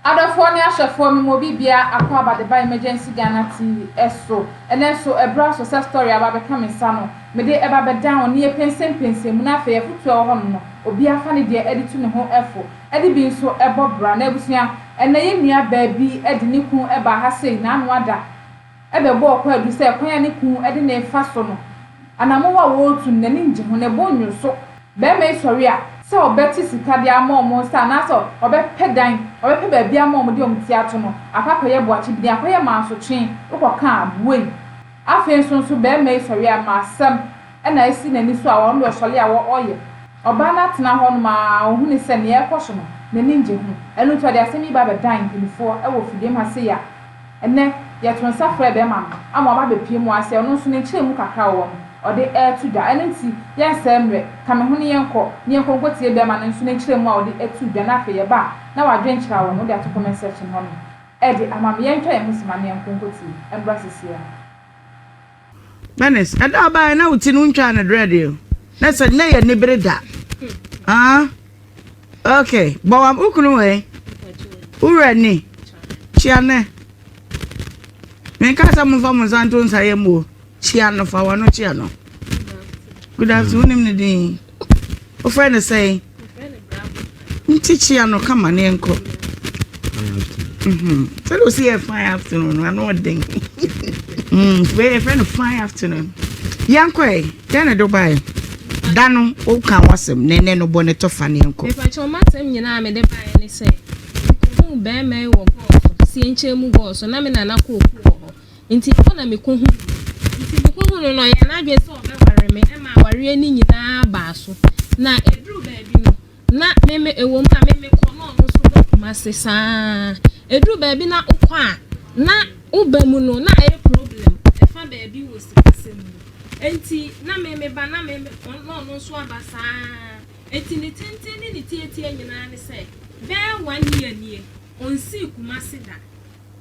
Adafo ni ahwefo mi mo bibia akwa abadeba emergency Ghana TV eso ene so ebra so story aba be ka me sa no me de eba be down ne pensem mu na fe afutu ho no obi afa ne de editu ne ho efo edi bi nso ebo bra na ebusua ene ye nua ba bi edi ne ku eba ha sei na anu ada ebe bo okwa adu se kwan ne ku edi na efa so no anamo wa wo tu ne nje ho ne bonyo so be me sori a se obeti sika dia momo sa na so obepedan obepe bia momo de omtiato no akakọ ye boachi bi akọye manso twen ukọka abuei afen so be me sori a masem na esi nani so a won do sori a wo oye oba na tena ho no ma ohu ne se ne ekoso no ne ninje hu enu to de asemi ba be dan before e wo fide ma se ya ene ye ton safra be ma ama ba be pie mu ase ono so ne kire mu kakra wo ode to da enenti yesemre kame ho ne yenko nkotie be ma nso ne kire mu a ode to da na afa ye ba na wadwen kira wo no de ato comment section ho no ede amam yentwa ye musima ne yenko nkotie embra sisia Manes ada ba na uti no ntwa na dread na se na ye ne breda okay bawam ukunu we urani chiane men ka sa mo fa mo santo nsaye mo chiano fa wano chiano. Good afternoon, Nhyira. O friend say. Nti chiano kama ne enko. Tell us here fine afternoon. I know ding. Very friend fine afternoon. Yankwe, then do buy. Dano o kan wasem ne no bone to fa ne enko. If I told matem nyina me de buy ni say. Ku be me wo go. Si enche mu go so na me na na ko ku ho. Nti ko na me ko hu no ya na dwe so obeware me e ma ware ani nyina ba so na edru ba bi no na meme ewo ma meme ko no no so do masesa edru ba bi na ukwa na uba mu no na e problem e fa ba bi wo sikasem enti na meme ba na meme no no so abasa enti ni tenten ni tietie nyina ne se be 1 year nie onsi kumasida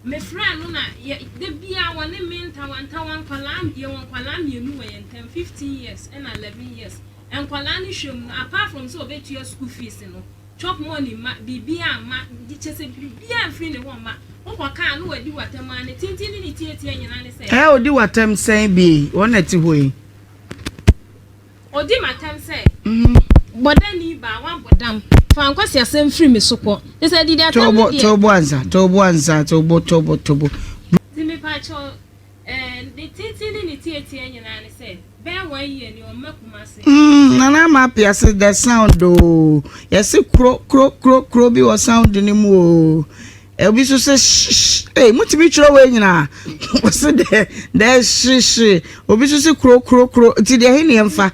me friend no na de bia wone menta wan kwalam ye won kwalam ye nu we 10 15 years and 11 years en kwalam ni hwem apart from so obetua school fees no chop money ma bibia ma di chese bibia free ne won ma okwa no wadi watam ane tintin ni tietie nyina ne se odi watam sen bi wona ti hoyi odi matam se bodani ba wan bodam fan kwasi asem free me soko they said did that tobo anza zime pa cho the titi ni tietie nyina ne say be 1 year ni o makumase nana ma piase the sound do yes kro bi o sound ni mu o e obi so say eh mutimi chiro we nyina o se de shishi obi so say kro ti de he ne emfa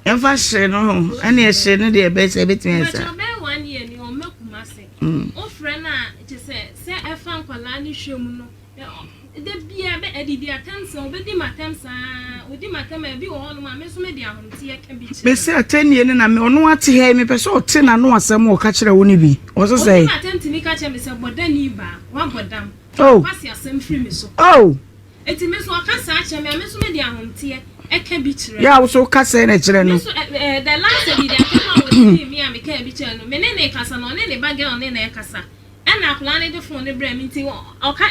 emfa she no ani e she no de be say betimi esa be 1 year ni o makumase o friend na je say e fa nkwala ni hwemu no de bia be edidi atamsa obedi matamsa odi matama bi wo hono ma me so me di ahonte e ka bi chi be say atanie ne na me ono ate he me pese o te na no asem o ka kire wo ni bi o so say odi matamti ni ka kire me say bodani ba wan bodam kwasi asem free me so eti me so aka sa kire me so me di ahonte e ka bi kire ya wo so ka say na kire no so the last edidi atama wo di mi am ka bi kire no me ne kasa no ne ba girl ne na kasa ana akwala ne de phone ne bra mi nti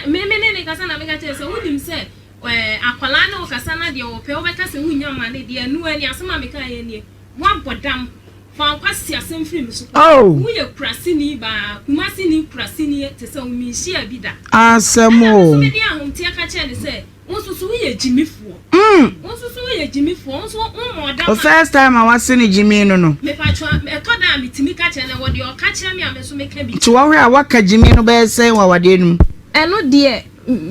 me ne kasa na me ka tell say wunim say akwala ne o kasa na de o pe o be kasa wunya ma ne de anu ani asema me ka ye nie wan bodam fa kwasi asem free mi so wuye kurasi ni ba kumasi ni kurasi ni te say o mi hia bi da asemo so me de ahonte ka tell say wonsusu wuye jimifo wonsusu wuye jimifo wonsu modam the first time I was seeing Jimmy no me pa twa e to da mi timi ka tell wo de o ka tell me am so me ka bi to wo hwe waka Jimmy no be say wa wade num eno de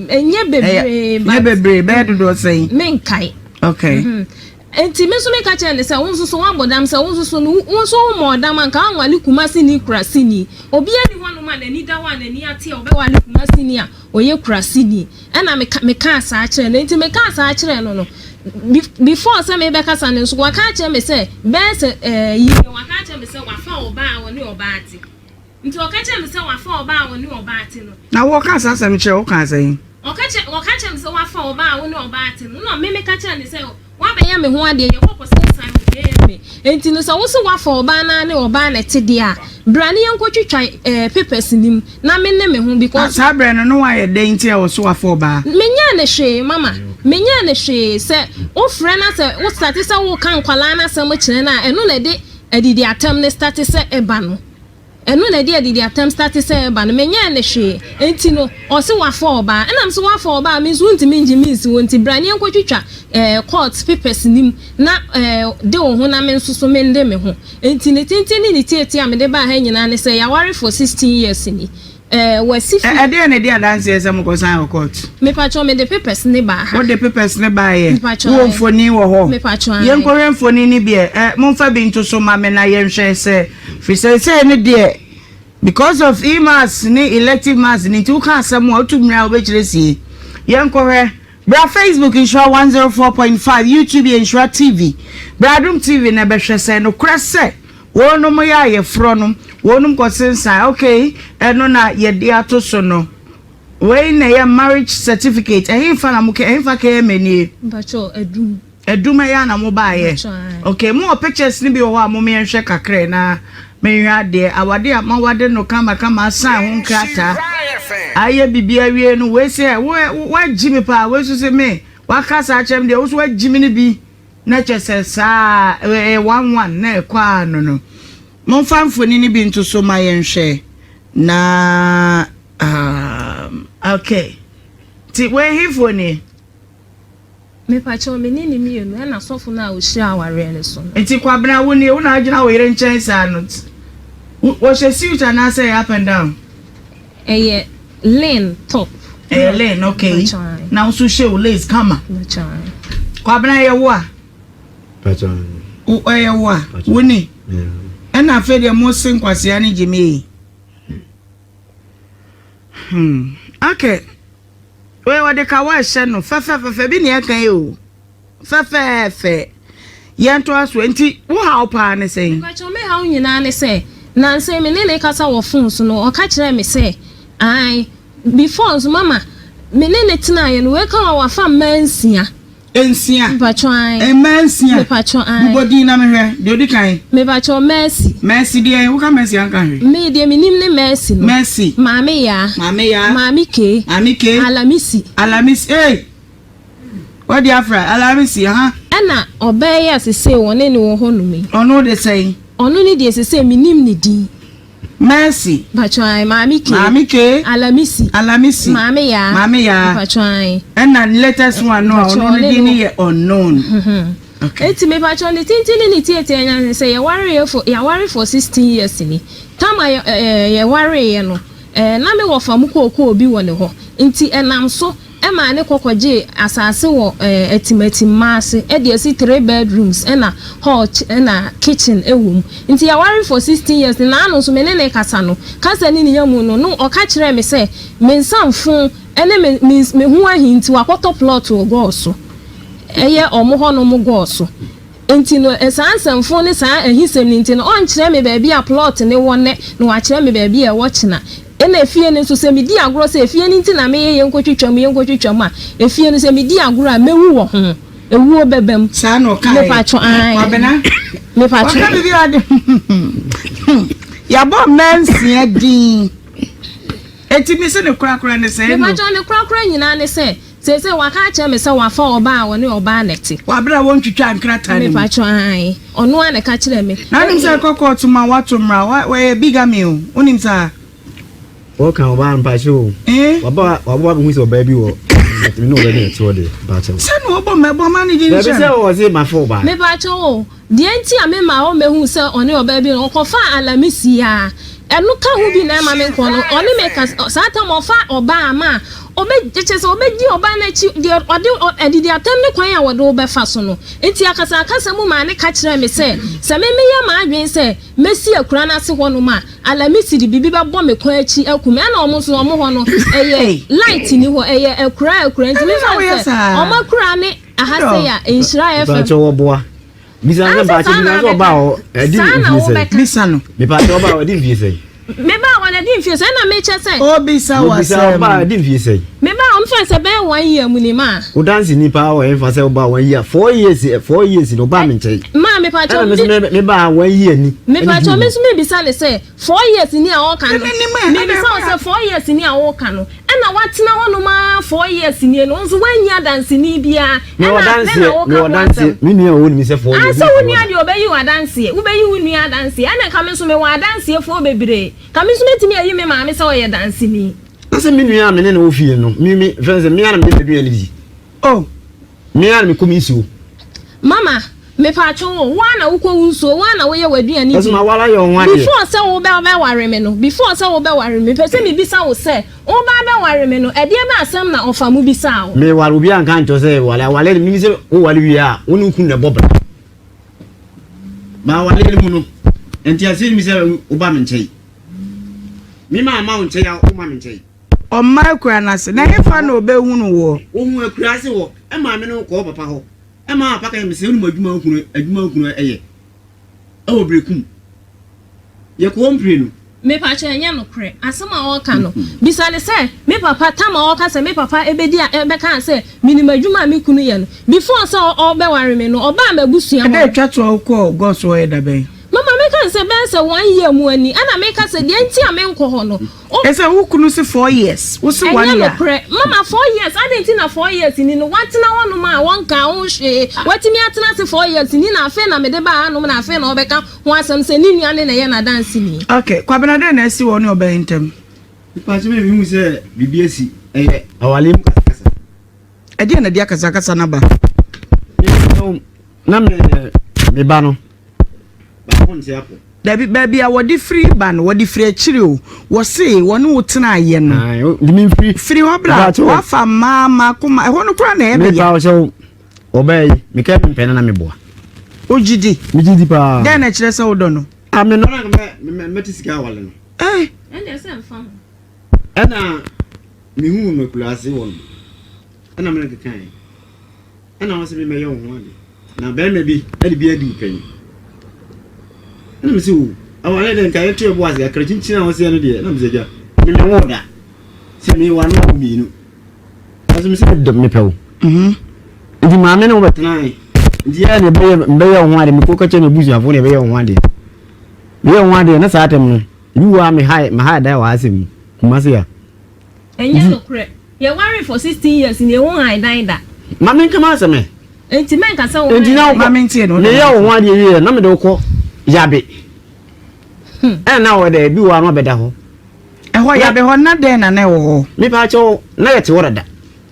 enye bebre be do say menkai okay enti me so me ka tell say wonsusu wan bodam say wonsusu no wonsu modam anka anwale kumasi ni kurasi ni obi ani hono ma na ni da wa na ni ate obe wale kumasi ni a oye kurasi ni ena me ka asa a kire na enti me ka asa a kire no before say me be ka sa ne so wa ka kire me say be say yi wa ka kire me say wa fa oba a woni oba ate nti o ka kire me say wa fa oba a woni oba ate no na wo ka sa sam kire wo ka say o ka kire me say wa fa oba a woni oba ate no me ka kire ne say wa be ya me ho ade ye kokko say me enti no so wo so wa fa oba na ne oba na te dia brani yanko twitwa papers nim na me ne me ho because sabre no wa ye den tie wo so afọ ba menya ne hwe mama menya ne hwe se wo frɛ na se wo start se wo kan kwala na se mo kyerɛ na eno na de adidi atam ne start se eba no eno na de adidi atam start se eba no menya ne hwe enti no o se wa afọ ba enam se wa afọ ba means wonti minji means wonti brani yanko twitwa court papers nim na de wo ho na me nso so me nde me ho enti ne tintini ni tieti a me de ba ha nyina ne se ya ware for 16 years ni wasifi de ne de dance yes am go sign court me pacho me de papers ne ba ha what the papers ne ba ye wo mfoni wo ho me pacho yen ko mfoni ni bi mo fa bi nto so ma me na yen hwe se fi se ne de because of emas ni elective mass ni tu ka asem o tu mra obechiresi yen ko bra Facebook insure 104.5 YouTube insure TV Bradum TV na behwe se no krese wonum ya ye fronum wonum ko sensa okay eno na ye de ato so no we na ye marriage certificate fa na muke fa ka meni pacho edum ya na mo ba ye okay mo pictures ni bi wo a mo me nhwe kakre na me hwa de awade ma wade no kama san ho nkrata aye bibia wie no we se wa jimi pa we so se me wa kasa achem de wo so wa jimi ni bi na chese sa 11 na kwa no mon famfoni ni bi nto so ma yenhwe na okay ti we hifoni me pacho me ni mi enu na sofo na o hia aware ne so enti kwabena wo ni wo na agina wo yere nchen sa no wo she suit na say up and down lane top lane okay now so she will lace kama kwabena ye wo a pacho o ye wo a wo ni and I feel the most kwasiani Jimmy. Okay. We what the kawa shano fe bi ne kan yo. Fe. Yanto aso enti wo ha pa ne sen. Pacho me ha nyina ne se. Na nse me ne kasa wo phone so no o ka kire me se. Ai before so mama me ne tena ye no we ka wa fa mansia. Ensia pacho ai mansia me pacho ai body na me hwe de odi kan me pacho mercy de wo ka mercy an kan hwe me de minim ne mercy no mercy mame ya mami ke alamisi what the afra alamisi ha ana obey ya sese woni ne wo ho no me ono de sei ono ni de sese minim ne din mercy pacho ai mami ke alamisi mame ya pacho ai and latest one no ono ni din ye unknown okay eti me pacho ni tintini ni tiete anya say ya worry for 16 years ni tama ya worry ye no na me wo fam ko obi wo ne ho nti enam so ema ne kokoje asase wo etimati maase e de si 3 bedrooms na hall na kitchen ewum nti ya worry for 16 years na anu so me ne kasa no kasa ni nyamu no o ka kire me se me nsamfo ene me hu ahinti wakoto plot wo go so eye omo ho no mo go so enti no esansamfo ne sa ahisem ni nti no on kire me ba bia plot ne wonne no wa kire me ba bia wo kina ena efie ne so se me di agro se efie ni nti na me ye nkotwitwam a efie no se me di agro a mewu wo ho ewu obebem sa no kai me pacho ai kwabena me pacho ka bi ade ya bo mensia din eti mi se ne kura ne se me pacho ne kura nyina ne se waka ache me se wafa oba a woni oba neti wabra won twitwa nkrata ne me pacho ai ono a ne ka kire me na nim se kokot ma watomra we bigamy o onim sa o kan oba mpacho waba hu se oba bi wo me no be ne to de pacho se no obo mebo ma ne din se be se o se ma fo ba me pacho de enti a me ma o mehu se oni oba bi o ko fa alamisi ya enu ka hu bi na ma me ko no oni me ka sa ta mo fa oba ama obe jeche so obe di oba na chi de odi atem ne kwan ya wode obe fa so no enti akasa mu ma ne ka kire me se me ya ma adwen se mesi akura na se ho no ma alamisi di bibi ba bo me kwan achi akume na omo so omo ho no eye light ni ho eye akura enti me fa se omo kura ne ahase ya Nhyira FM pacho wo boa bisa na ba chi na so ba o edi fi se bisa no me pacho ba o edi fi se Meba wana di mfie say na me che say. Obi sa wa say. Ba di mfie say. Meba o mfie say be 1 year mu ni ma. O dance ni pa o en fa say o ba 1 year. 4 years no ba me nche. Ma me pa cho. Me ba 1 year ni. Me pa cho me so me bisa le say 4 years ni a o kan no. Me bisa o say 4 years ni a o kan no. Na watena hono ma 4 years ni no nso wanya dance ni bia. Me o dance. Me ni o ni say 4 years. Asa woni ade obayi wa dance. Ubayi woni a dance. Ana ka me so me wa dance fo bebre. Ka me so metimi ayi me ma me say o ye dance ni. Asa me nua me ne na ofie no. Me friends me ana me bedu ani bi. Oh. Me ana me komisiu. Mama me pa cho wo na wo ko unso wo na wo ye waduani bi. Asa ma wala yo ho ade. Before say wo be ware me no. Before say wo be ware me. Pese me bisa wo say wo be ware me no. E de be asem na ofa mu bisa wo. Me ware obi an kan to say wale mi say wo wale wi a wo nu kun na bobra. Ba wale mu no. Enti ase mi say wo ba me nchei. Mi ma wo nchei a wo ma me nchei. O ma kura na se. Na hefa na obe hunu wo. Wo hu akura se wo. E ma me no ko papa ho. E ma papa ka mi say wo adwuma kunu eye. E wo brekum. Ye ko mpre no. Me pa cha nya no kre. Asema wo ka no. Bisa le say me papa tama wo ka say me papa ebedi a ebe kan say minima adwuma me kunu ye no. Before say o be ware me no oba magusua mo. E dey twa to ko go so e da ben. Mama me kan say ben say 1 year mu ani. Ana me ka say de nti a me nko ho no. E say wo kunu se 4 years. Wo se 1 year. Mama 4 years. I didn't na 4 years ni no. Watina wonu ma won ka ho hwe. Watimi atena se 4 years ni na afa na me de ba anu na afa na obeka ho asem se ni nua ne na ye na dance ni. Okay, kwa benade na esi wo ne oba intem. Pa se me bi mu say bibiasi awale mu kasa. E de na dia kasa na ba. Na me ba no. Ba ko nti apo. Baby a wodi free ban wodi free achiri o wo se wonu wotena aye no di mi free obra wa fa mama kuma e hono kura na e be me ba so obey me ke pen na me boa ojidi me jidi pa den na kire se wodo no me no na me tisika wale no Ende se mfa ana me hu no klase won ana me kan ana wo se me yo ho ade na be me bi ade bi adi kan na me se wo awale den kan yetu ebo ase akra chinchina wo se no de na me se ja me wo da se me wa no mi no aso me se de me pewo ndi ma me no betena ndi ya ne be yo ho ade me ko ka che ne busu afo ne be yo ho ade be yo ho ade na sa atem no bi wa me ha da wa asem kuma se ya enye no kre ye worry for 16 years ni e won hai dan da ma me kama asem enti men ka se wo enti na ma me ntie no ne ya wo ho ade ye na me de ko yabe na wo de bi wa no beda ho e ho yabe ho na den na na wo ho me pa cho na yete wo da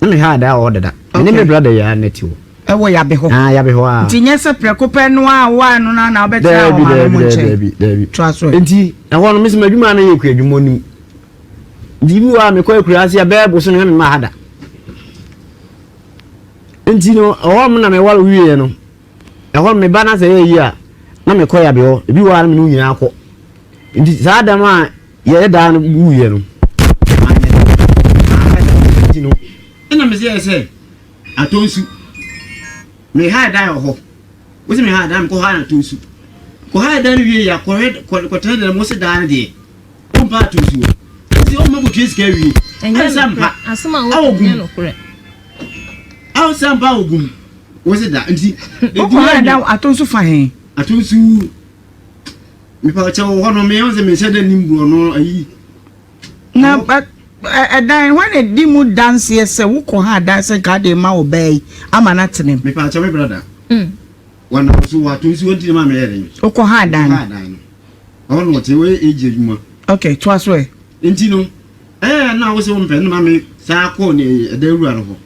na me ha da wo da ne me brother ya na ti wo e wo yabe ho yabe ho a nti nyese preko pe no a wa no na obetira wo ma mo nche David to aso enti e ho no me se madwuma na ye ku adwuma nim di bi wa me ko akurase ya be bo so no me ma hada enti no o mo na me wal wiye no e ho me ba na se ye yi a na me ko yabe ho bi wa na me no nyina akọ ndi sada ma ye da no wuye no ino ina me say atonsu me ha da ho wo se me ha da ko ha na tonsu ko ha da no wie ya ko tan da mo se da na de o pa tonsu si o mo bu twes ka wie sampa asema wo no kure aw sampa ogum wo se da ndi ko ha da atonsu fa hen atonsu mi pa cha wo no me yonze me shede nimbu no ayi na dan when e di mu dance yes wo ko ha dance ka de ma obey ama na tenem mi pa cha me brother wana so wa to si wodi ma me yere wo ko ha dan no te we eje juma okay to aso e enti no na wo se wo mpe na me sa ko ne da ru aro ho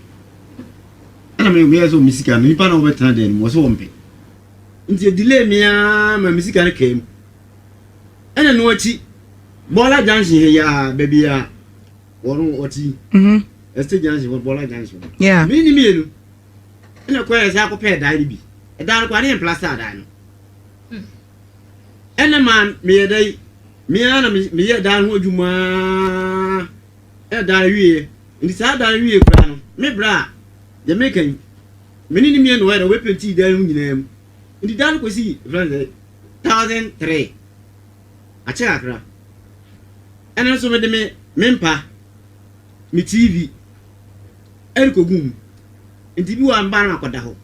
ana me me so misika no ipa na wo betra den mo so wo mpe enti delay me ma misika ne kem ana no achi bola janshi ya baby ya wonu oti este janshi bola janshi yeah mi ni mienu ina ko ya sa ko pe da bi e da ko ani plaster da no ena man me dai mi ana mi ya da ho adwuma e da wie ndi sa da wie kra no me bra je mekan mi ni mienu wa da we penti da hu nyinam ndi da ko si friend 1003 acha akra ɛna so me mempa me TV eriko gum nti bi wa mba na akoda ho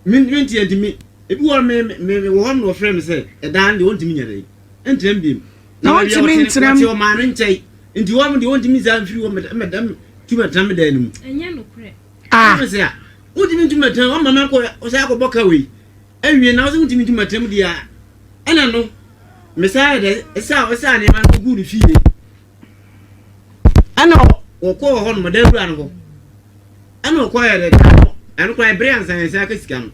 me nti me ebi wo me wo hom no frame say edan de wontimi nyare entrem biem na wontimi entrem ti o ma no nchei nti wo de wontimi za mfiri wo medam tumatram da anim enye no kure me say wontimi tumatram o mama ko o say akoboka we awie na wo wontimi tumatram dia ena no me say de esa ne ma no gu ni fie ana wo ko ho no da wura no ho ana ko ya de ano ko ebrian san say akasika no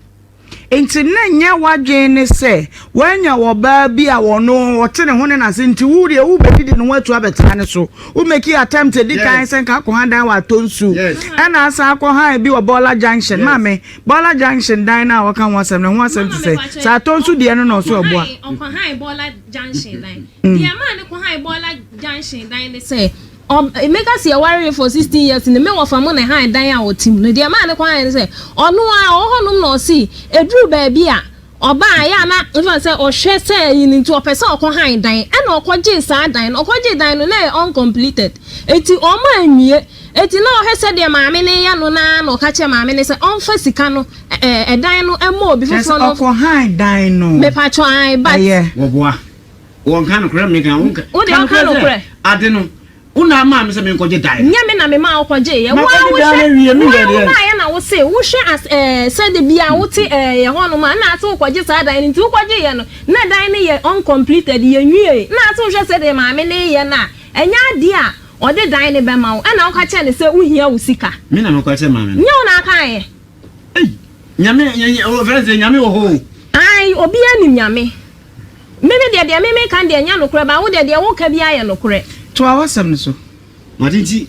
enti na nya wadwen ne se wanya wo ba bi a wono wote ne ho ne na se nti wo de wo bedi ne watu abeta ne so wo make attempt di kan sen ka ko han dan wa tonsu ana asa ko han bi wo Bola Junction mame Bola Junction dan na wo kan wasem ne ho asem te se sa tonsu de no no so oboa on ko han Bola Junction dan dia ma ne ko han Bola Junction dan ne se make us a warrior for 16 years in the middle of a money high dan ya team no dia ma ne ko han se onu a ohonum no si edru ba bia oba ya na even say o hwe say yin nti o pese okọ han dan e na okọje sa dan okọje dan no na uncompleted eti o ma anwie eti na o hwe say de maame ne ya no na no ka che maame ne say on fa sika no dan no e mo obi foforo no okọ han dan no me pa cho ai ba wo boa won kan kure me kan won kan o de kan no kure ade no una ma me se me nkoje dan nya me na me ma okọje ye wa wo ya na wo say wo hwe as said de bia wo ti ye hono ma na ate okọje sa dan nti okọje ye no na dan ne ye uncompleted ye nwie na ate wo hwe said de maame ne ye na enya ade a o de dan ne be ma wo na wo ka che ne se wo hia wo sika me na me ko che maame nya wo na kan ye nyame o friends nyame wo ho ai obi anim nyame me kan de nya no kure ba wo de wo ka bia ye no kure to awasam so matinti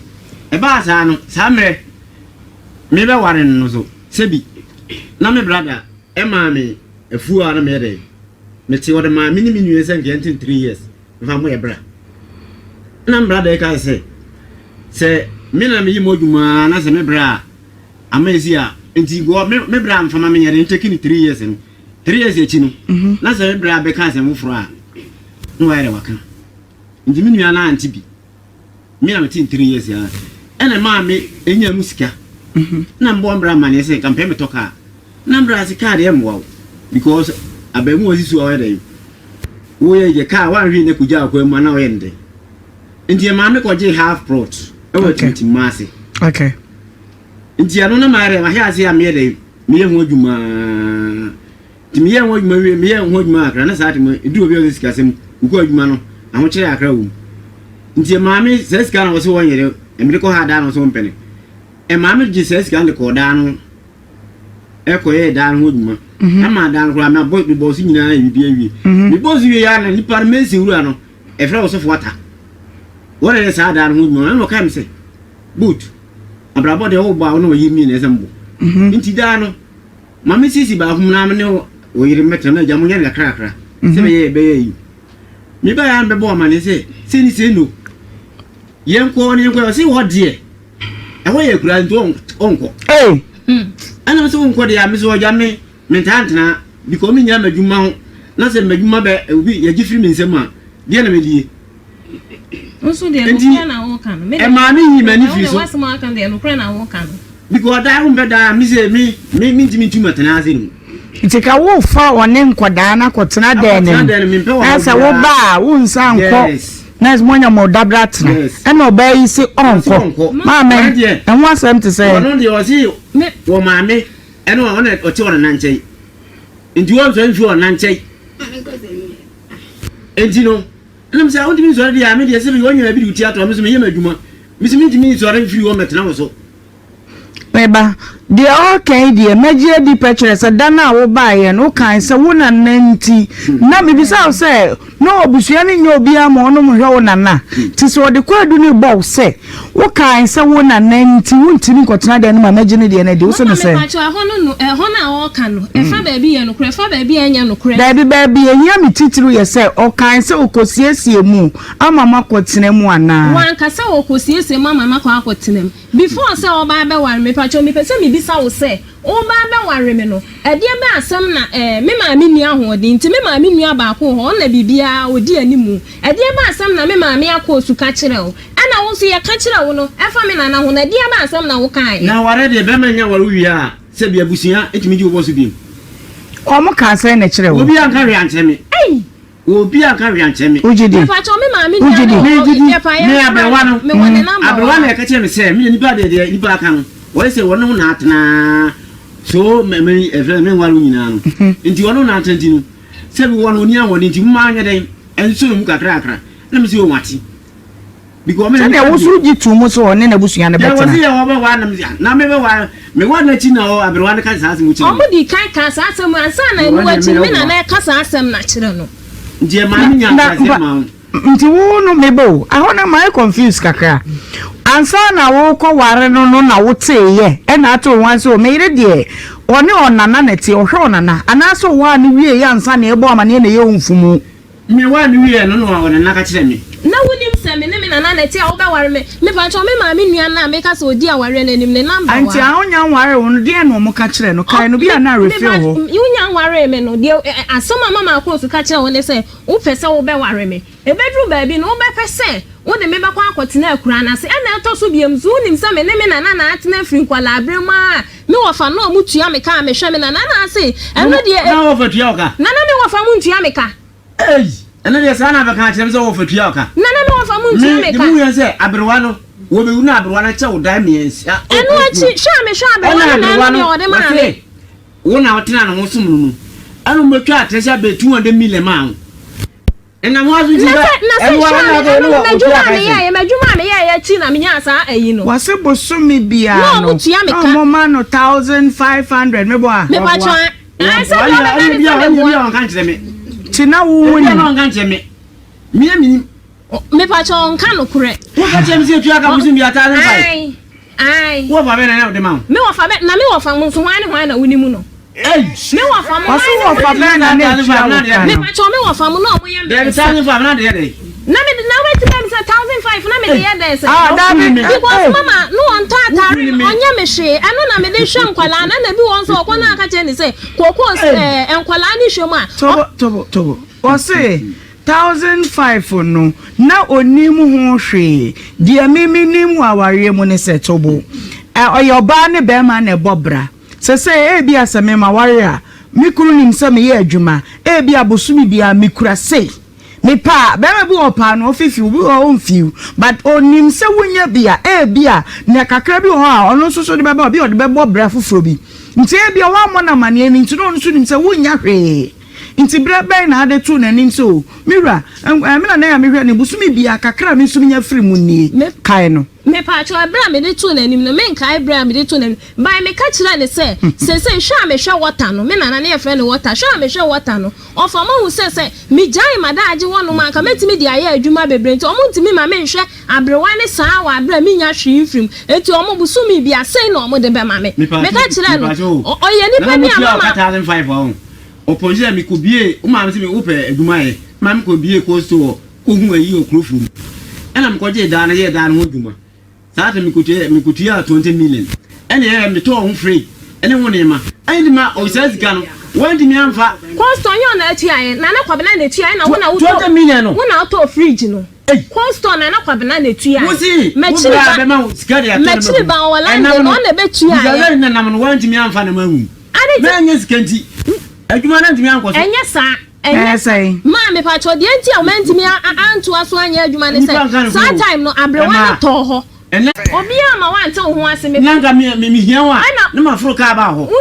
e ba sa no sa mre me be ware no so sebi na me brother e ma me afu a na me de me ti wo de ma me ni me nue sen 3 years fa mo e bra na brother e ka se me na me yi moduma na se me bra amezi a enti go me bra mfa ma me nyere nteki ni 3 years no 3 years e chi no na se me bra be ka se mo fro a no wire waka ndi me nua na anti bi me na me 3 years ya ena ma me enya musika na mbo mbra ma ne se kampe me toka na mbra se card e mwo because abamu osisu o yede wo ye ka wan hwi ne kuja akwa mu na o yende ndi ma me ko je half plot e wa tinti mase okay ndi anu na mare ma hia se ya me yede me ye ho adwuma ti me ye ho adwuma me ye ho adwuma akra na sa ti mo edu obi o sika sem ko adwuma no aho kire akra wo nti maami seska na wo se wonyere emire ko ha da no so mpene e maami ji seska ne ko da no e ko ye da no hoduma ama da no ko ama bo si nyina yi bia wi mi bo si ya na ni parmesi wura no e fra wo so fota wo le sa da no hoduma no ka mi se boot abrabo de wo ba wo no yi mi ne sembo nti da no maami sisi ba hum na me ne wo yire metra na jamu nya kra kra se be ye yi mi ba ya mbebo ma ne se ni se no yenko ni yenko se wo de e ho ye kura nto onko ana so onko de ya mi so ja me mentantana biko mi nya madwuma ho na se madwuma be obi ye gifiri mi nsem a de na me die nso de no na wo kan me e ma mi yi mani fi so wa sama kan de no kura na wo kan biko da ho be da mi se mi ntimi tuma tana ase ni itika wo fa wone nkoda na kotena den asa wo ba wo nsa nko na monya mo dabratna e na oba yi se onko mama e ho asem te say wono de o si wo mame e no wona o ti wona nanchei ndi wo so nfi wona nanchei enti no ndim sa ondi mi so de ya me de se bi wonya bi di ato me so me yema adwuma mi se mi ntimi so re firi wo metena wo so Eba, the okay, dear, Major di Petrus, a dana will buy and all kinds of one and nanty. Now, maybe so say, no, Busiani, no be a monum, na. Tis what the quad do bow say. What kinds of one and nanty won't think not than my imaginary and I do so say. Hona or canoe, a fa baby and crafa baby and yan crazy. Baby, and yammy title yourself, all kinds of cosia moo. I'm a macotinem one now. One cassa or cosia, mamma macotinem. Before I saw Baba one, me patcho me person me bisa wo say o ba be ware me no e de be asem na me ma me nua ho de nti me ma me nua ba ko ho na bibia odi animu e de be asem na me ma me akosu ka kire o ana wo so ye ka kire wo no e fa me na ho na de be asem na wo kan na ware de be ma nya ware wi a se bia busia etimi di wo so bi o mo ka se na kire wo obi an ka wi antemi obi an ka wi antemi ujidi fa cho me ma me nua e fa ya me abewa no me wone number abewa na ka kire me se me ni ba de ni ba kan wo se wono na atena so me me waru nyina no nti wono na atenti no se bi wono ni awon nti mu anya den enso mu kakra na me se o wati because me na wo so ji tu mo so ne na busua ne betena ya wo se ya wo ba wa na me be wa me wa na chi na o abewa na ka sa asem chi o mo di kan ka sa asem ansa na ni wa chi me na ka sa asem na kire no nti ma mi nya ka se ma nti wo no mebo ahona my confused kakra ansa na wo ko ware no na wo teye e na ato wan so me ire de one onana na tie ohwe onana anaso wa ne wie ya ansa na ebo amane na ye onfumu me wa ne wie no wona na ka kire me na wonim se me ne me na na tie wo be ware me pa cho me ma me nua na me ka so odi aware na nim ne number wa anti ahonya ware wo no de no mo ka kire no kai no bia na refill ho yunya ware me no de asoma mama ko so ka kire wo ne se wo pese wo be ware me e bedru ba bi no wo be pese wo de me be kwa akotena akura na se e na to so biem zu nim se me ne me na na atena afri nkwala abre ma me wo fa no mu tua me ka me hwe me na se e no de na wo fa tua ka na me wo fa mu tua me ka ena de sana ba ka kire se wo fa tua ka na me wo fa mu tua me ka mu yan se aberwa no wo be una aberwa na che wo dai me ensia eno achi hwa me aberwa na me wo de ma me wo na wotena no sum no anu metwa atesa be 200 million ma ena mo azu jiba majuma me ya chi na me nya asa ayi no wase bosumi bia no mo tua me ka mo ma no 1500 me bo a me pa cho ai se bia kan kire me tina wo ni no kan kire me me pa cho nka no kure wo ka kire me se tua ka bosumi bia ta ai wo fa be na de ma me wo fa be na me wo fa mo so hwan na woni mu no me wo fa mo wase wo fa be na ne me pa cho me wo fa mo no mo ye de ta ni fa na de na wait them say 1,500 na me dey there say da me because mama no on tatari onya me hwe eno na me dey hwe nkwala na bi won so okona aka che ni say kokos enkwala ni hwe ma tobo wase 1,500 no na onimu ho hwe dia mimi nimu aware mu ne se tobo oyoba ne be ma na Obra se e bia se me ma ware a mikuru nim se me ye adwuma e bia bosumi bia mikura sei me pa be ma bi opa no ofifi bi o mfiu but onim se wonya bia e bia na kakra bi ho a ono so de be ba bi o de be Obra foforo bi nti e bia wa mo na mane ni nti no so nim se wonya hwe nti bra ben na ade tu na nim so mira me na ya me hwe ne bosumi bia kakra me so nya firi mu ni kai no me pa cho bra me dey tu na nim no me nkai bra me dey tu na by me ka kira ne se hwa me hwa water no me na na e friend water hwa me hwa water no ofa mo hu se me jai madaje wono man ka metimi di aye adwuma bebre nti omo ntimi ma me hwe abrewa ne saa wa abra me nya hwe infrim eti omo busumi bia sei na omo de be ma me ka kira no oye ni pa mi amama 1,500 opposition mi ko bie o ma me se me ope adwuma e ma me ko bie ko so ko hu ayi okrofum ena me ko je da na ye da no adwuma saate mi kutia 20 million ene ye me to ho free ene woni ma ene ma o sazika no wandi mi amfa costo yon na atia na na kwabena na atia na wona wo 20 million no wona auto fridge no costo na na kwabena na atia mechiri ba ma sika de atia mechiri ba wala na na betua ya na na no wandi mi amfa na mahu na nya sika nti adwuma na ntimi anko so enye sa enye say ma me pa cho de nti a ntimi anto aso anya adwuma ne say saa time no abrewa na to ho ene obi ama wante ho ase me nanga me hiawa na mafro ka ba ho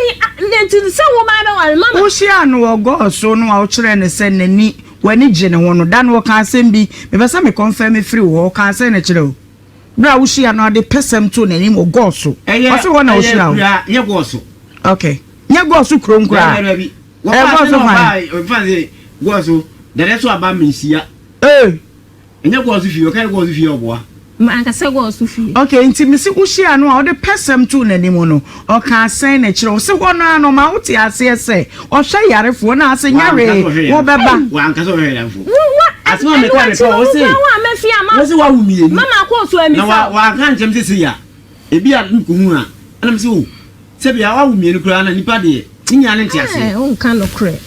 nti se wo ba be wale mama wo hia no ogo so no a wo kire ne se nani wani gye ne ho no da no ka asem bi me be se me confirm free wo ka ase ne kire o bra wo hia no ade pesem to nani mo go so wo se wo na wo hia o ye go so okay nye go so krom kra wo pa so fine go so the rest of aba mensia nye go so fi o kai go so fi oboa ma ka se go so fi okay nti me se wo hia no a wo de pesem to nani mo no o ka ase ne kire o se wo na no ma wo ti ase ese o hwe yarefo na ase nyare wo beba wa nka so hwe yarefo asma me ka ko o se wo se wa wumie mama ko so ami na wa kan jem se ya ebi a nkuhu a ana me se o se bia wa wumi kura na nipa de nya ne ntiase on kan no kure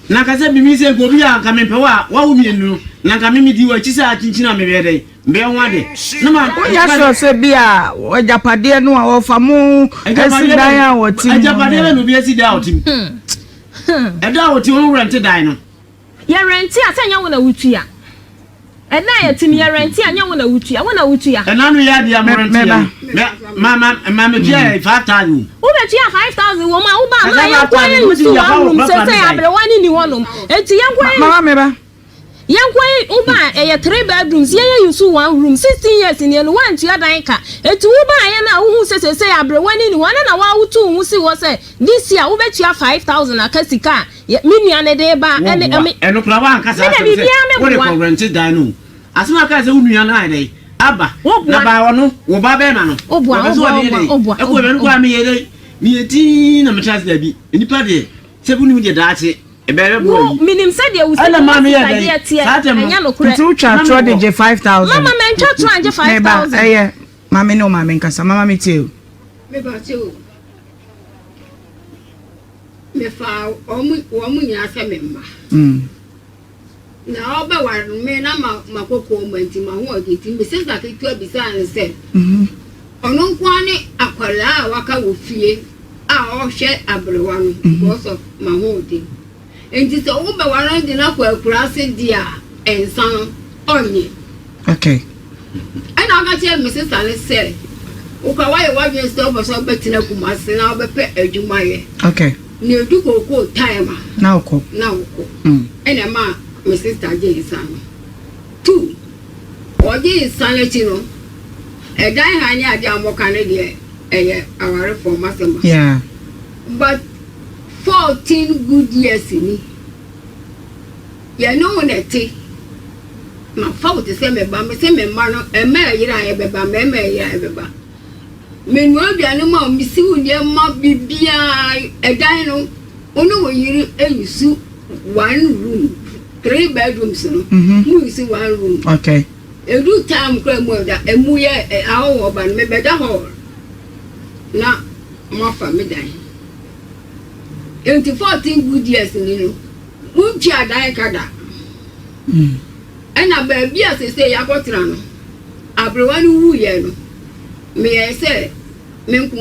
na ka se bimi se go bia ka me pe wa wumi nu na ka me di wa chi sa chinchina me be dey mbe won de na ma ya so se bia ojapade no a ofa mu esidan a woti ojapade no bi esidan a woti eda woti won rent dan no ya rent asanya wona wutua ena ya timi ya rent anya wona wutua wona wutua ena no ya dia mo rent ma me dia 5000 wo be tia 5000 wo ma wo ba ma ya kwa yin su wa room se se abre wani ni wonum enti yan kwa mama me ba yan kwa uba e 3 bedrooms ye yusu 1 room 16 years ni no wan tua dan ka enti wo ba ye na wo hu se abre wani ni wana na wa wutu hu si wo se this year wo be tua 5000 akasika minia ne de ba eno kura wa nkasa wo de ko rent dan no asema ka se unua na ai aba na ba wono wo ba be ma no obua e ko be no kwa me ye mi eti na metras da bi nipa de se bu ni de daate e be be boy minim se de wusi ana ma me ye de enya no kure tu cha tro de 5000 mama men cha tro anje 5000 eh mama no mama nkasa mama me tie me ba tie o me fa o mu nya se me mma na oba war me na makoko menti ma ho ageti me se za ketu abisa ne se ono nkwa ne akwala waka wo fie a o hwe abrewa no because of ma ho odi enti so wo ba war ndi na kwa akura se dia ensan onye okay ana ga che me se sa ne se o ka wa ye wa je so bo so betina kumase na obepe adwuma ye okay ni edu ko time na oko ena ma my sister Jason. 2. Oje sanity no. E dan hanya ade amokane de our reform asema. Yeah. But 14 good years ni. Ya no neti. Ma fault se me ba me se me ma no e ma yira e beba me ma yira e beba. Me no aduane ma mi si wuni ma bibia e dan no. Ono wo yiri eyusu 1 room. 3 bedrooms no. You see 1 room. Okay. Every time cry more that emu ye awo oba me beda hall. Na mo fa me dan. 14 good years ni no. Munchi adan kada. Ena ba bia se yakotra no. Abrewa no wu ye no. Me ye se me nko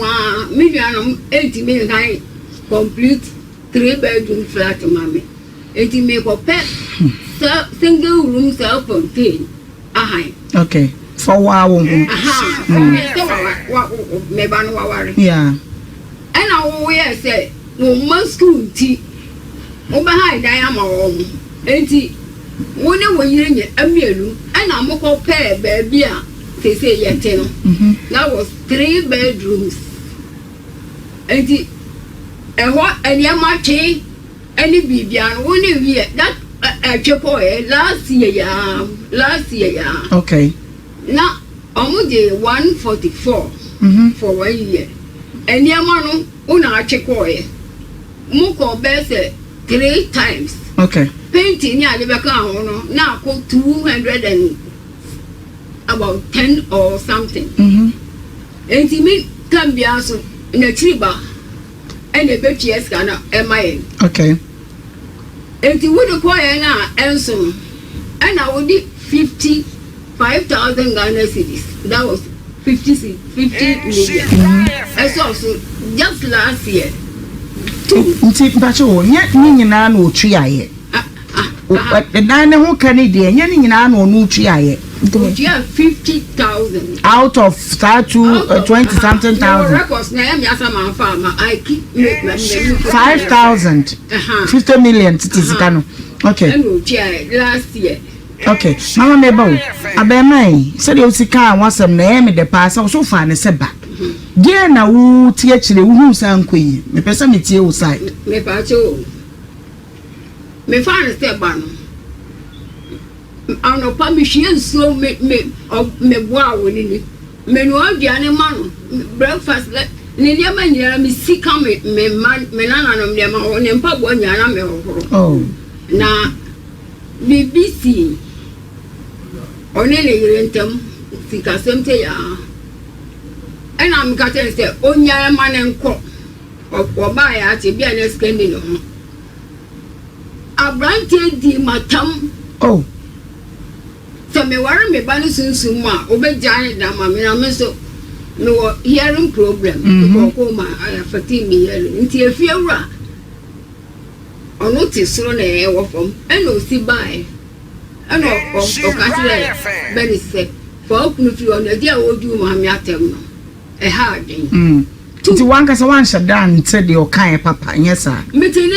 me nua no 8 million kan complete 3 bedroom flat mama. 80 make up single room self-contained. Okay. For wow. Me ban wawari. Yeah. And I will say, woman school tea. Over high diama home. 80. When we in a meal, and I'm a pair baby. They say yet. That was 3 bedrooms. 80. And what? And yama tea. Any Bibian only year that Chapoe last year. Okay. Now, almost 144 for 1 year. And Yamano, Una Chapoe. Muko Besse 3 times. Okay. Painting Yadibaka, now called 200 and about 10 or something. And he made Cambiaso in a triba. And a bet yes can MIN. Okay. And you would acquire now, and so, and I would 55,000 Ghana cities. That was 50 million. And also, just last year, 2. Pacho, yet Nina no tree. The Nana who can it, Yanina no tree. 50,000 out of start to 20 something thousand. Records name Yasama farmer. I keep 5,000. 50 million. Okay. Last year. Okay. Mama Mebo, Abemai said you see car was some name the pass so far and said back. Dear now, who teach the who sound queen. Me person it's your side. Me pacho. Me find a step banner. I know permission so me wow winning. Me no aduane man breakfast let ni dia man nyara me sika me man me nana no me ma o ne mpa bo nyara me ho. Oh. Na BBC one le yirentem sika semte ya. and I'm got to say, Onya man and cook or buy at a beer and scandal. I granted the matam. Oh, so me worry me banison suma, obey giant dama, me so no hearing problem. I have 15 years into a few. I notice so near from and no see by. I know Benny said, for open if you on the dear old you, mammy, I tell you. A hard thing. To one case one shut down, said your kind papa, yes, sir. Meeting,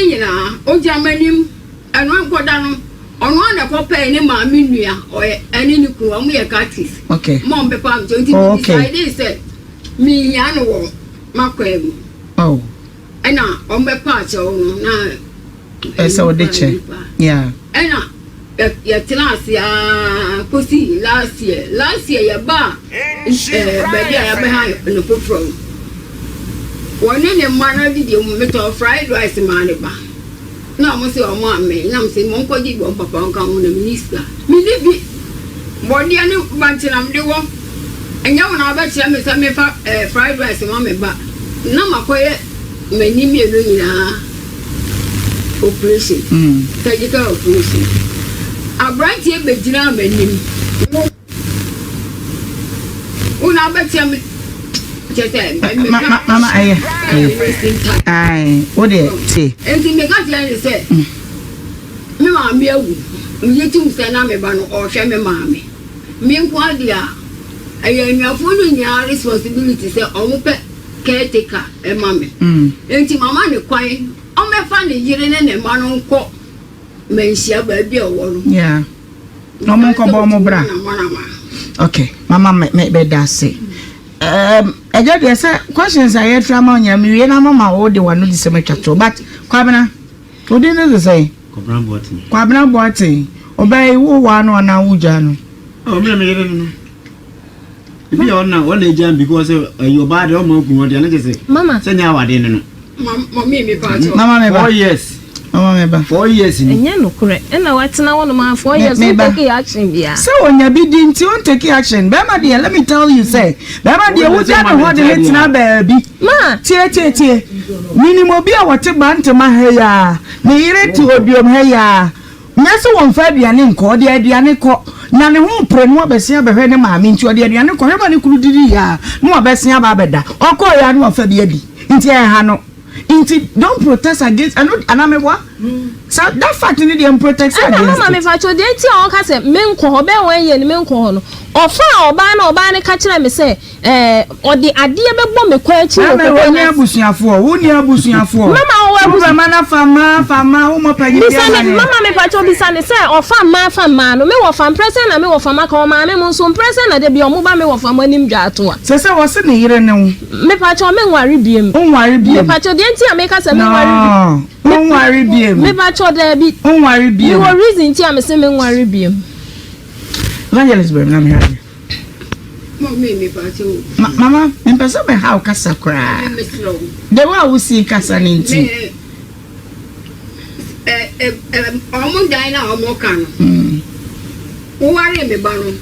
oh, Germany, and one go down on one of papa any mammy or any crew, and we are catties. Okay. Mom, Papa, 20 minutes, said, me, Yano, Macquarie. Oh, And now, on my part, now. So ditch. Yeah. And now. Last year, pussy, last year, your bar, baby, I behind the foot. One in a manner did you make of fried rice in my bar. Now, Monsieur Mammy, now say, Monko did one papa on the minister. Me live it. One year, no bunch I'm the one. And now, I bet you some fried rice in my bar. No, my quiet, may need me a operation, surgical operation. I brought you a dinner menu. Una bet you Mama, I what did say? And the Megatlan said, Mamma, you two stand on me or shame mammy. Meanwhile, dear, I am your following your responsibility, say, caretaker, and mammy. And to mamma, the quiet, on my funny, you and a man on court. Mensia baby or yeah. No more Obra. Okay, Mama make better say. I just questions I had from on your Miriam, Mamma, or the one who is a matter. But, Quabana, what did you say? Quabana Boating, obey one or now, Jan. Oh, me, if you are now one agent because your body almost what you say. Mama, send your dinner. Mamma, oh, yes. 4 years in no correct. And now what's now 1 month 4 years take action. Yeah. So when you be didn't you take action? Bema dear, let me tell you, say, Bema dear, what's that what the hits now, baby? Ma, tie. Minimum be a water band to my hair. Nhyira to Obiom hair. Nasa one Fabian in call the Adianico. None won't pray more Bessia behind him. I mean, to the Adianico, everybody could do ya. No Bessia Babeda. Or call ya no Fabiadi. Into Hano. Don't protest against. And I'm what? So that fact you need protest against. Mama, me facho dey ti on ka say men ko ho be wan ye ni men ko no. Ofa oba ne ka kire me say odi ade be bɔ me kwa achi. Mama we abusuafo, wo ni abusuafo. Mama wo abusuafo fama wo mo panyi bia. Mama me facho bisa ne say ofa ma no me wo fam present na me wo fam ka o ma me mo so present na de bi o mo ba me wo fam anim dwa ato a. Se wo se ne yire ne wo. Me facho me nware biem. Me facho dey ti ameka say me nware biem. Don't worry, BM. Me bacho there be. Don't worry, BM. You were reason ti am say me worry BM. Evangelist BM na me ha. Me bacho. Mama, me pesa be how kasa kra. The way we see kasa ninti. Omo dai na omo kan. Wo worry me ba no.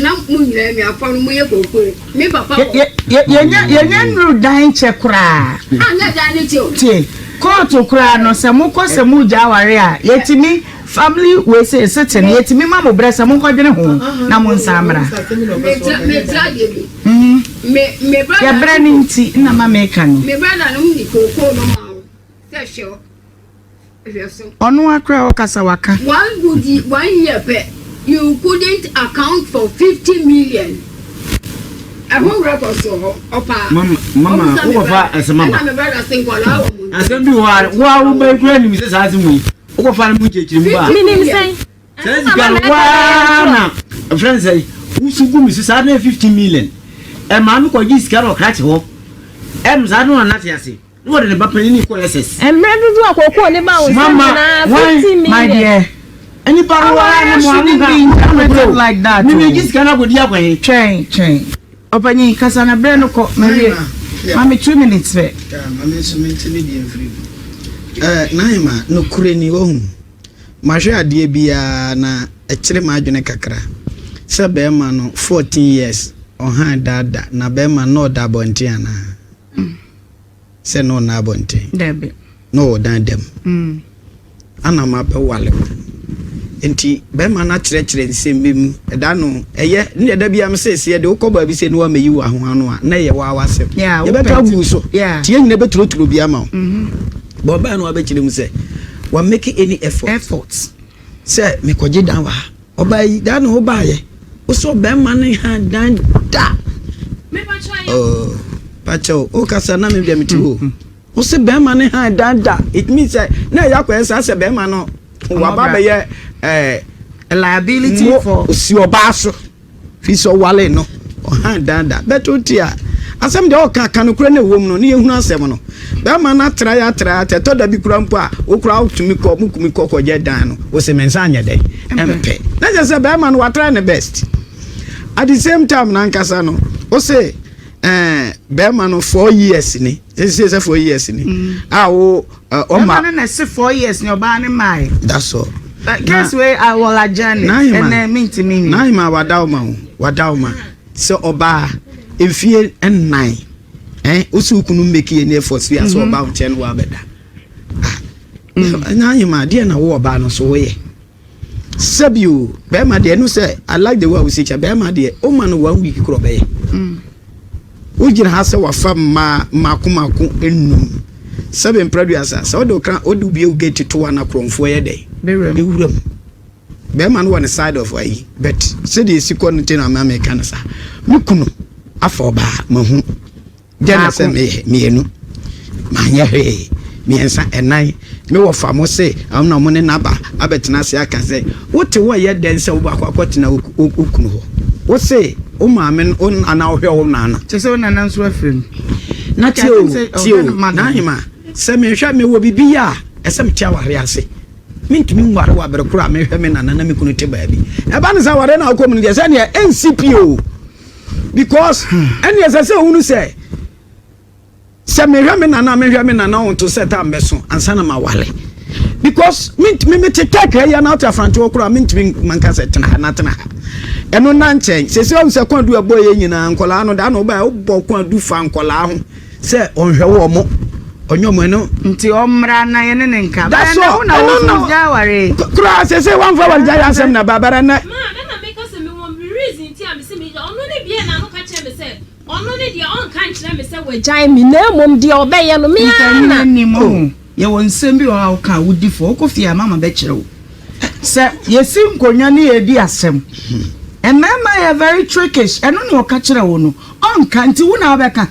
Na mu nyira me afa no mu ye kokore. Me papa. Ye nru dan che kra. Na dan ni ti o. Ti. Koto kura no se mu ko se mu jaware a yetimi family we say certain yetimi mama bresa mu ko dwene ho na mu nsamra me brother ya brani nti na mama e kan me brother no ni koko no ma se sure onu akra o kasa waka 1 year pe you couldn't account for 50 million. I won't record so opa mama who fa as mama my brother sing wala as dem bi wa be kura ni mi se sa mu who fa mu chechiri mu ba mi nim say say gan wa na friend say who sugu mi se sa na 50 million e ma mi ko gi skaro krache ho em za no na te ase no de ba pani ni ko ss em redu akoko ne ba o na 50 million my dear any power na mo am like that mi gi skaro go di akwan chain Opanyi kasa na bre no ko Maria. Mami 2 minutes be. Mami so mentimi di enfri. Naima no kureni wo hu. Mahwe ade bia na ekire ma adwene kakra. Se be ma no 14 years ohan dada na be ma no da bonte ana se no na bonte debe no dan dem ana ma be wale enti be ma na kire nsembem da no eye ne da bia me se de ukoba bi se no wa meyi wa ho ano a na ye wa wasem ye be ka gu so tie nyine be turo bia ma bo ba no wa be kire mu se wa make any efforts se me koje dan wa oba yi da no oba ye o so be ma ne ha dan da me pa try pacho o kasa na me bia meti o se be ma ne ha dan da it means na ya kwa sa se be ma no wa ba be ye liability for si oba so fi so wale no o ha dan da beto tia asem de o kan kura na wom no ne ehunu asem no be ma na tra te to da bi kura mpo a o kura utumi ko mukumi ko je dan no o se mensa anya dai empe na je se be ma no wa try the best at the same time na nkasa no o se be ma no 4 years ni say 4 years ni o ma na se 4 years ni oba ni mai that's all guess where I will adjourn and then minti mimi na ima wadauma so oba efie en9 osu kunu meki ene force ya so oba nchen wa beda na ima de na wo oba no so we sabio be ma de no say I like the way we say be ma de o ma no 1 week kro be o jira ha se wa fam maku enum seven producer so do kan odu bi o get to one akromfo ye dey bewuram be man one side of why but say the second thing na me kan sa mukunu afoba mahu jana se me enu manya he me ensa enan me wo famo say am na mo ne naba abetena se aka say wote wo ye den se wo akwakwatena okunu ho wo say o ma men on ana ohwe wo nana che se na nan so afrim na tio na hima se me hwa me wo bibia esem tia ware ase mintumi ngware wa berekura me hwa me nana na me kunu te baabi e ba ne sa ware na akomu ne se ne NCPO because any as I say unu say se me hwa me nana on to set am beso ansa na ma wale because me take ya na out front okura mintumi manka se tena na tena eno na nchen se se se kwadu aboye nyina nkola no da no ba obbo kwadu fa nkola ho se onhwe wo mo onyomo no nti omra na ye ne nka ba na wo jaware kura se wan fa wal jaya asem na babara na na make us me won reason ti am se me ono ne bia na no ka che me se ono ne dia on kan kire me se we jai me na mom dia obeye no me na ni mo ye won sem bi o ka wudi fo ko fia mama be kire wo se ye si nkonya ne ye di asem and mama ye very trickish eno no ka kire wo no on kan ti wo na obeka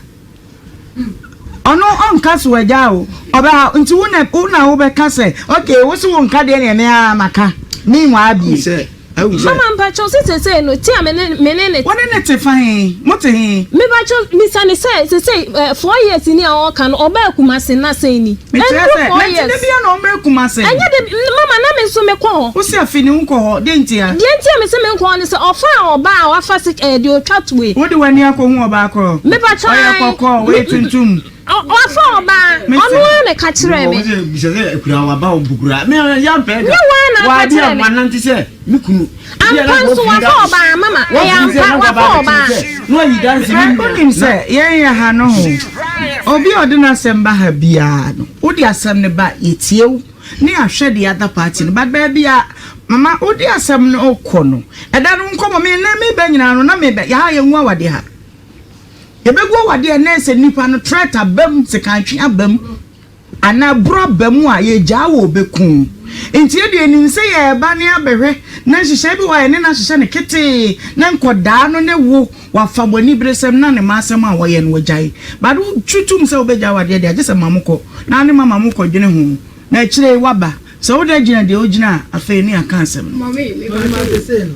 ono on kaso waja o oba nti una wo be kase okay wo so won ka de ne na maka ni nwa abi se mama mpa cho se no ti amene won ne te fine mote he me ba cho mi sane se 4 years ni a kan oba kumase na se ni me te bia na omre kumase anya de mama na me so me ko wo se afini nko ho de ntia me se me ko ne se ofa oba a wa fa se de o twatwe wo de wani akohu oba akọ me ba cho oya kokọ we tuntum ofa oba onu me ka kire me bi se ekura wa ba obugura me ya mpe ni wa di amananti se mikunu ampa so wa fa oba mama ya ampa wa fa oba no yi dance mi onim se yen ya ha no ho obi odina semba ha bia no odi asem ne ba yetiew ni ahwe the other party no but baby mama odi asem no okono eda no nkomo me na me ba nyina no na me ba ya ye nwa wade ha yebego wade na ese nipa no treta bam se kantwe abam ana bro bam a ye gya wo bekun enti e de nim se ye ba ne abehwe na hihye bi wa ye ne na hihye ne kete na nkoda no ne wo wa fa boni bresem na ne masem a wo ye no wajai ba do tutum se obegya wade de agese mamukọ na ne mamukọ dwene hu na kire waba se wo da gina de ogina afa ni aka asem mami me ba se no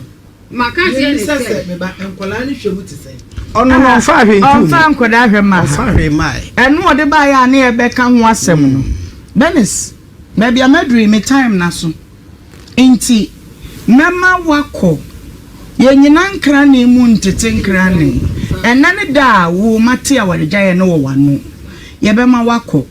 maka se ne se me ba enkola ni hwemu te se ono no fa hwe ntu fa nkoda hwe ma fa hwe mai enu ode ba ya na e be ka ho asem no benis maybe amadri me time na so enti mema wako ye nyina nkra na emu ntete nkra ne enane da wo mate a wadegya ye no wo wano ye be ma wako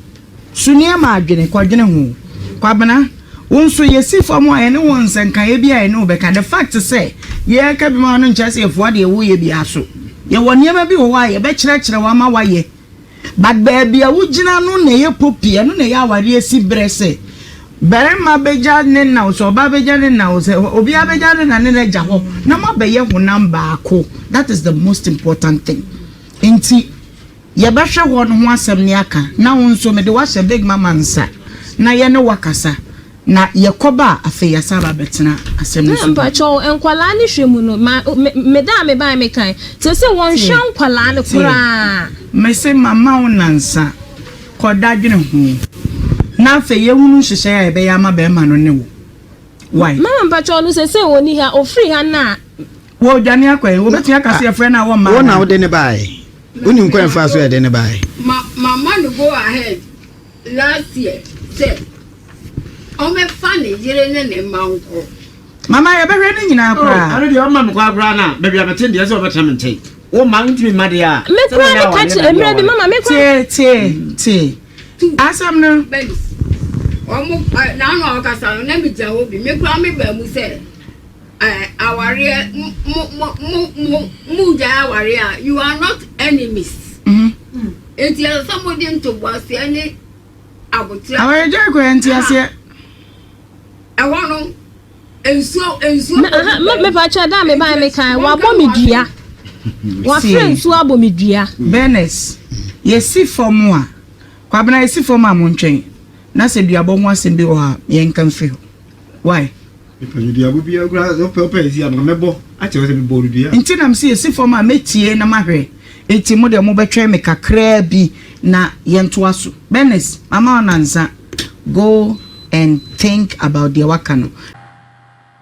sunie ma adwene kwadwene ho kwabena wonso yesi fam a ye ne wonsen kan ye bia ye no be ka the fact say ye ka bi ma no ncha se efuade ye wo ye bia so ye woni ema bi wo wa ye be kire wa ma wa ye but baby a wugina no na ye popi no na ye aware esi brese berema beja ne na so ba beja ne na so obi abeja ne na ne ja ho na ma be ye honam baako. That is the most important thing. Enti ye be hwe ho no ho asem ne aka na won so me de wa hye big mama nsa na ye ne wakasa na ye koba afi ya saba betena asem ne so mpa cho enkwala ne hwemu no me da me ba me kan se won hwe enkwala ne kura me se mama unansa koda dwene ho na fe ye hunu hyehyɛ ya be ya ma be ma no ne wo why mama mpa cho no se woni ha ofri ha na wo dwane akwa wo betia kase ye frɛ na wo ma wo na wo de ne bae woni nkwa mfa so ye de ne bae mama no go ahead last year say o me fane yire ne manko mama ye be hwɛ ne nyina akwa ano de o ma me kwa akwa na baby amete de se o betam ntei wo ma ntumi ma de a me kwa ne catch emre bi mama me kwa tie asam no omo na no akasa no na mi ja obi me kwa me ba mu say aware mu ja aware you are not enemies enti somebody into was any abotira aware ja ko enti ase no enso me pa cha da me ba me kan wa bo me dua wa friend so abo me dua Benes yesi form a kwa bena yesi form a mo ntwen na se dua bo ho asem bi wo ha ye nkan fi why ipa you dia bobia kura so pepe isi am mebo a che we se bi boru dia nti nam se yesi form a metie na mahwe enti mo de mo betwe me kakra bi na ye nto aso Benes mama onansa go and think about the wakano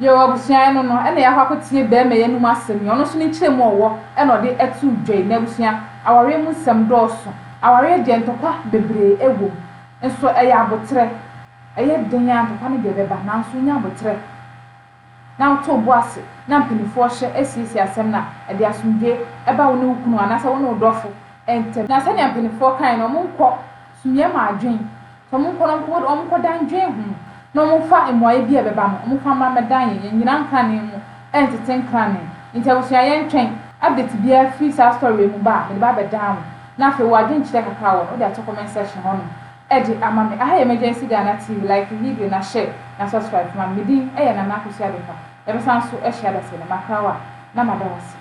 yo abusia no no ene ya hakotie be me ye num asem yo no so ni kire mu owo ene ode etu dwei na abusia aware mu sem dooso aware de ntokwa bebre ewo enso eya abotre eye den ya ntokwa ne de beba na nso nya abotre na to boase na mpinifo hye esisi asem na ede asumdwe eba wo ne ukunu anasa wo ne odofo ente na sanya mpinifo kan no mo nkọ sumye ma adwen so mo nkọ no mo dan dwen hu no mo fa emoye bi ebeba no mo fa ma medan ye nyina nkan ne mu ente tenkran ne nti abusia ye ntwen update bia free sa story mu ba me ba bedan na fe wa adwen kire kakra wo no de ato comment section ho no edi amame aha emergency Ghana TV like video na share na subscribe ma me din na na akosia de fa e be san so e share da se na makrawa na madawasi